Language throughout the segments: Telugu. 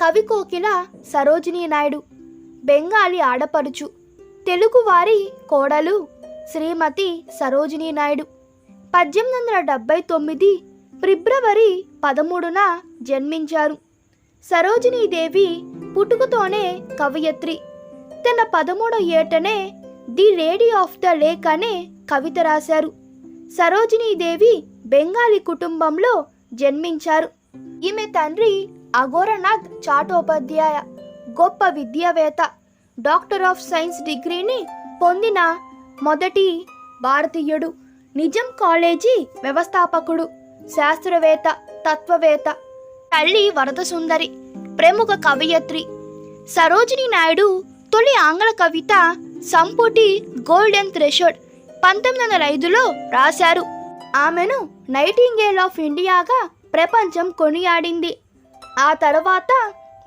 కవి కోకిల సరోజినీ నాయుడు, బెంగాలీ ఆడపడుచు, తెలుగువారి కోడలు శ్రీమతి సరోజినీ నాయుడు. 1879 ఫిబ్రవరి 13న జన్మించారు. సరోజినీదేవి పుట్టుకతోనే కవయిత్రి. తన 13వ ఏటనే the lady of the lake అనే కవిత రాశారు. సరోజినీదేవి బెంగాలీ కుటుంబంలో జన్మించారు. ఈమె తండ్రి అఘోరనాథ్ చాటోపాధ్యాయ, గొప్ప విద్యావేత్త, డాక్టర్ ఆఫ్ సైన్స్ డిగ్రీని పొందిన మొదటి భారతీయుడు, నిజాం కాలేజీ వ్యవస్థాపకుడు, శాస్త్రవేత్త, తత్వవేత్త. తల్లి వరదసుందరి, ప్రముఖ కవయిత్రి. సరోజినీ నాయుడు తొలి ఆంగ్ల కవిత సంపుటి గోల్డెన్ థ్రెషోల్డ్ 1905లో రాశారు. ఆమెను నైటింగేల్ ఆఫ్ ఇండియాగా ప్రపంచం కొనియాడింది. ఆ తర్వాత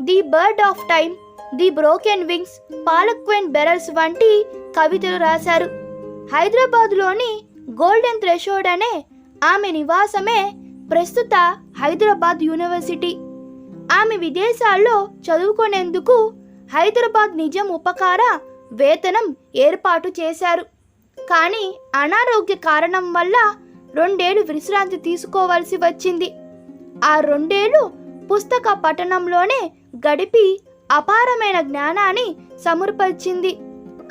the bird of time, the broken wings, palanquin bearers వంటి కవితలు రాశారు. హైదరాబాద్లోని గోల్డెన్ థ్రెషోల్డ్ అనే ఆమె నివాసమే ప్రస్తుత హైదరాబాద్ యూనివర్సిటీ. ఆమె విదేశాల్లో చదువుకునేందుకు హైదరాబాద్ నిజాం ఉపకార వేతనం ఏర్పాటు చేశారు. కానీ అనారోగ్య కారణం వల్ల 2 ఏళ్లు విశ్రాంతి తీసుకోవాల్సి వచ్చింది. ఆ 2 ఏళ్లు పుస్తక పఠనంలోనే గడిపి అపారమైన జ్ఞానాన్ని సమర్పించింది.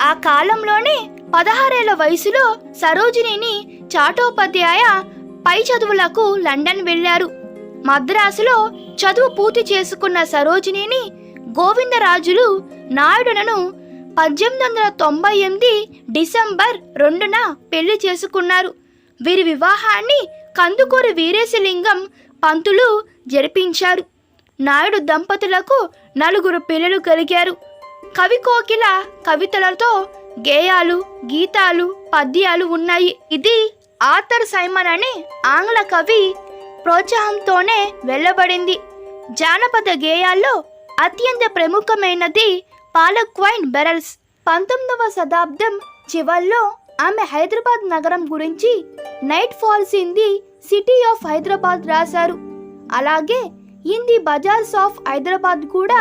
ఆ కాలంలోనే 16 ఏళ్ల వయసులో సరోజినిని చాటోపాధ్యాయ పై చదువులకు లండన్ వెళ్లారు. మద్రాసులో చదువు పూర్తి చేసుకున్న సరోజినిని గోవిందరాజులు నాయుడులను 1898 డిసెంబర్ 2న పెళ్లి చేసుకున్నారు. వీరి వివాహాన్ని కందుకూరి వీరేశలింగం పంతులు జరిపించారు. నాయుడు దంపతులకు 4 పిల్లలు కలిగారు. కవి కోకిల కవితలతో గేయాలు, గీతాలు, పద్యాలు ఉన్నాయి. ఇది ఆర్థర్ సైమన్ అనే ఆంగ్ల కవి ప్రోత్సాహంతోనే వెళ్ళబడింది. జానపద గేయాల్లో అత్యంత ప్రముఖమైనది పాలక్వైన్ బెరల్స్. 19వ శతాబ్దం చివరిలో ఆమె హైదరాబాద్ నగరం గురించి night falls in the city of Hyderabad రాశారు. అలాగే in the bazaars of Hyderabad కూడా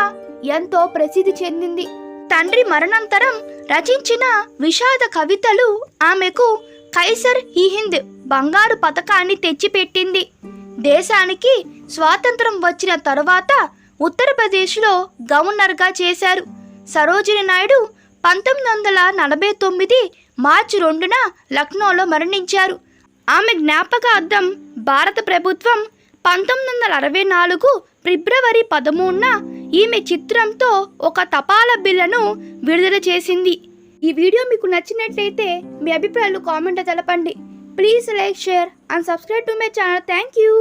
ఎంతో ప్రసిద్ధి చెందింది. తండ్రి మరణానంతరం రచించిన విషాద కవితలు ఆమెకు కైసర్ ఈ హింద్ బంగారు పతకాన్ని తెచ్చిపెట్టింది. దేశానికి స్వాతంత్రం వచ్చిన తరువాత ఉత్తరప్రదేశ్లో గవర్నర్గా చేశారు. సరోజినీ నాయుడు 1949 మార్చి 2న లక్నోలో మరణించారు. ఆమె జ్ఞాపకార్థం భారత ప్రభుత్వం 1964 ఫిబ్రవరి 13న ఈమె చిత్రంతో ఒక తపాలా బిళ్లను విడుదల చేసింది. ఈ వీడియో మీకు నచ్చినట్లయితే మీ అభిప్రాయాలు కామెంట్లో తెలపండి. Please like, share and subscribe to my channel. Thank you.